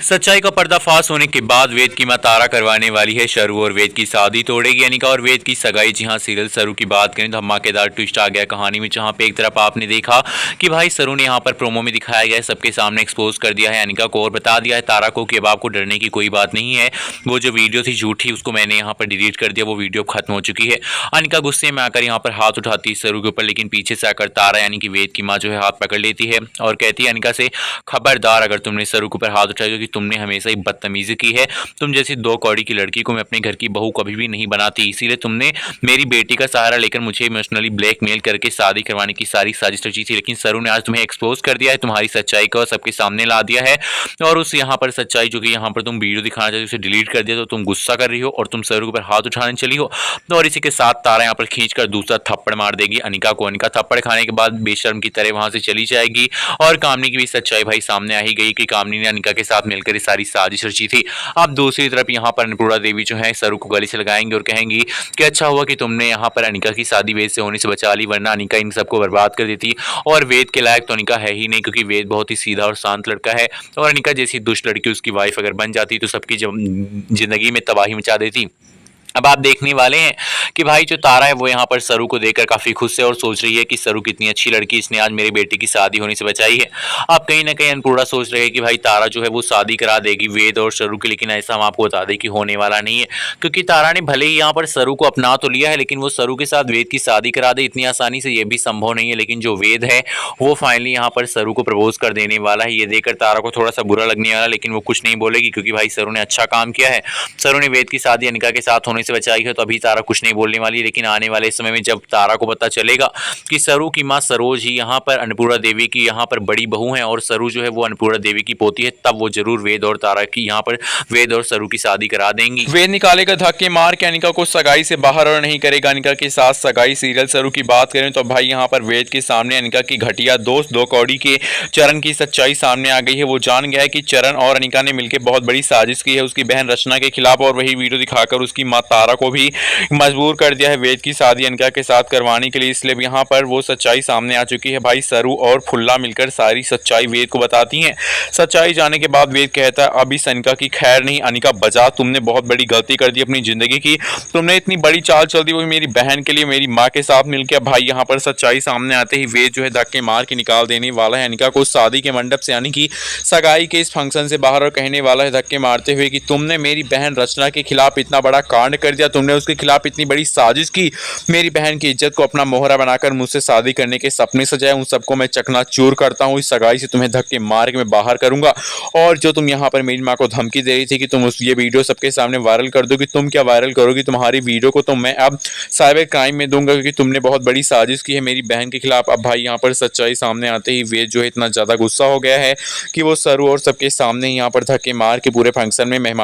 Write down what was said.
सच्चाई का पर्दाफाश होने के बाद वेद की मां तारा करवाने वाली है शरू और वेद की शादी तोड़ेगी अनिका और वेद की सगाई। जी हां, सीरियल शरू की बात करें तो धमाकेदार ट्विस्ट आ गया कहानी में, जहां पे एक तरफ आपने देखा कि भाई शरू ने यहां पर प्रोमो में दिखाया गया है, सबके सामने एक्सपोज कर दिया है अनिका को और बता दिया है तारा को कि अब आपको डरने की कोई बात नहीं है। वो जो वीडियो थी झूठी उसको मैंने यहाँ पर डिलीट कर दिया, वो वीडियो खत्म हो चुकी है। अनिका गुस्से में आकर यहाँ पर हाथ उठाती है शरू के ऊपर, लेकिन पीछे से आकर तारा यानी कि वेद की माँ जो है हाथ पकड़ लेती है और कहती है अनिका से, खबरदार अगर तुमने शरू के ऊपर हाथ उठाया कि तुमने हमेशा ही बदतमीजी की है। तुम जैसी दो कौड़ी की लड़की को मैं अपने घर की बहू कभी भी नहीं बनाती, इसीलिए तुमने मेरी बेटी का सहारा लेकर मुझे इमोशनली ब्लैकमेल करके शादी करवाने की सारी साजिश रची थी। लेकिन शरू ने आज तुम्हें एक्सपोज कर दिया है, तुम्हारी सच्चाई को सबके सामने ला दिया है और उस यहाँ पर सच्चाई जो कि यहाँ पर तुम वीडियो दिखाना चाहते हो उसे डिलीट कर दिया। तो तुम गुस्सा कर रही हो और तुम शरू के ऊपर हाथ उठाने चली हो। तो और इसी के साथ तारा यहाँ पर खींचकर दूसरा थप्पड़ मार देगी अनिका को। अनिका थप्पड़ खाने के बाद बेशर्म की तरह वहां से चली जाएगी और कामनी की भी सच्चाई भाई सामने आ ही गई कि कामनी ने अनिका के साथ मिलकर सारी साजिश रची थी। अब दूसरी तरफ यहाँ पर अन्नपूर्णा देवी जो है शरू को गले से लगाएंगी और कहेंगी कि अच्छा हुआ कि तुमने यहाँ पर अनिका की शादी वेद से होने से बचा ली, वरना अनिका इन सबको बर्बाद कर देती। और वेद के लायक तो अनिका है ही नहीं, क्योंकि वेद बहुत ही सीधा और शांत लड़का है और अनिका जैसी दुष्ट लड़की उसकी वाइफ अगर बन जाती तो सबकी जिंदगी में तबाही मचा देती। अब आप देखने वाले हैं कि भाई जो तारा है वो यहाँ पर शरू को देखकर काफी खुश है और सोच रही है कि शरू कितनी अच्छी लड़की, इसने आज मेरी बेटी की शादी होने से बचाई है। अब कहीं ना कहीं अन्नपूर्णा सोच रहे हैं कि भाई तारा जो है वो शादी करा देगी वेद और शरू की, लेकिन ऐसा हम आपको बता दें कि होने वाला नहीं है, क्योंकि तारा ने भले ही यहाँ पर शरू को अपना तो लिया है लेकिन वो शरू के साथ वेद की शादी करा दे इतनी आसानी से ये भी संभव नहीं है। लेकिन जो वेद है वो फाइनली यहाँ पर शरू को प्रपोज कर देने वाला है। ये देखकर तारा को थोड़ा सा बुरा लगने वाला, लेकिन वो कुछ नहीं बोलेगी क्योंकि भाई शरू ने अच्छा काम किया है। शरू ने वेद की शादी अनिका के साथ होने से बचाई है, तो अभी तारा कुछ नहीं बोलने वाली। लेकिन आने वाले समय में जब तारा को पता चलेगा कि शरू की मां सरोज ही यहाँ पर अन्नपूर्णा देवी की यहाँ पर बड़ी बहू है और शरू जो है वो अन्नपूर्णा देवी की पोती है, तब वो जरूर वेद और तारा की यहाँ पर वेद और शरू की शादी करा देंगी। वेद निकालेगा धक्के मार के अनिका को सगाई से बाहर और नहीं करेगा अनिका के साथ सगाई। सीरियल शरू की बात करें तो भाई यहाँ पर वेद के सामने अनिका की घटिया दोस्त दो कौड़ी के चरण की सच्चाई सामने आ गई है। वो जान गया है कि चरण और अनिका ने मिलकर बहुत बड़ी साजिश की है उसकी बहन रचना के खिलाफ, और वही वीडियो दिखाकर उसकी मां तारा को भी मजबूर कर दिया है वेद की शादी अनिका के साथ करवाने के लिए। इसलिए यहाँ पर वो सच्चाई सामने आ चुकी है। भाई शरू और फुल्ला मिलकर सारी सच्चाई वेद को बताती हैं। सच्चाई जाने के बाद वेद कहता है अब इस अनिका की खैर नहीं, अनिका बजा, तुमने बहुत बड़ी गलती कर दी अपनी जिंदगी की, तुमने इतनी बड़ी चाल चल दी वो मेरी बहन के लिए मेरी माँ के साथ मिलकर। भाई यहाँ पर सच्चाई सामने आते ही वेद जो है धक्के मार के निकाल देने वाला है अनिका को शादी के मंडप से, यानी कि सगाई के इस फंक्शन से बाहर, और कहने वाला है धक्के मारते हुए कि तुमने मेरी बहन रचना के खिलाफ इतना बड़ा कांड कर दिया, तुमने उसके खिलाफ इतनी बड़ी साजिश की, मेरी बहन की इज्जत को अपना मोहरा बनाकर मुझसे शादी करने के सपने सजाए, उन सबको मैं चकनाचूर करता हूँ। इस सगाई से तुम्हें धक्के मार के मैं बाहर करूंगा। और जो तुम यहाँ पर मेरी माँ को धमकी दे रही थी कि तुम ये वीडियो सबके सामने वायरल कर दोगी, तुम क्या वायरल करोगी, तुम्हारी वीडियो को तो मैं अब साइबर क्राइम में दूंगा क्योंकि तुमने बहुत बड़ी साजिश की है मेरी बहन के खिलाफ। अब भाई यहाँ पर सच्चाई सामने आते ही वेद जो है इतना ज्यादा गुस्सा हो गया है कि वो शरू और सबके सामने यहाँ पर धक्के मार के पूरे फंक्शन में मेहमान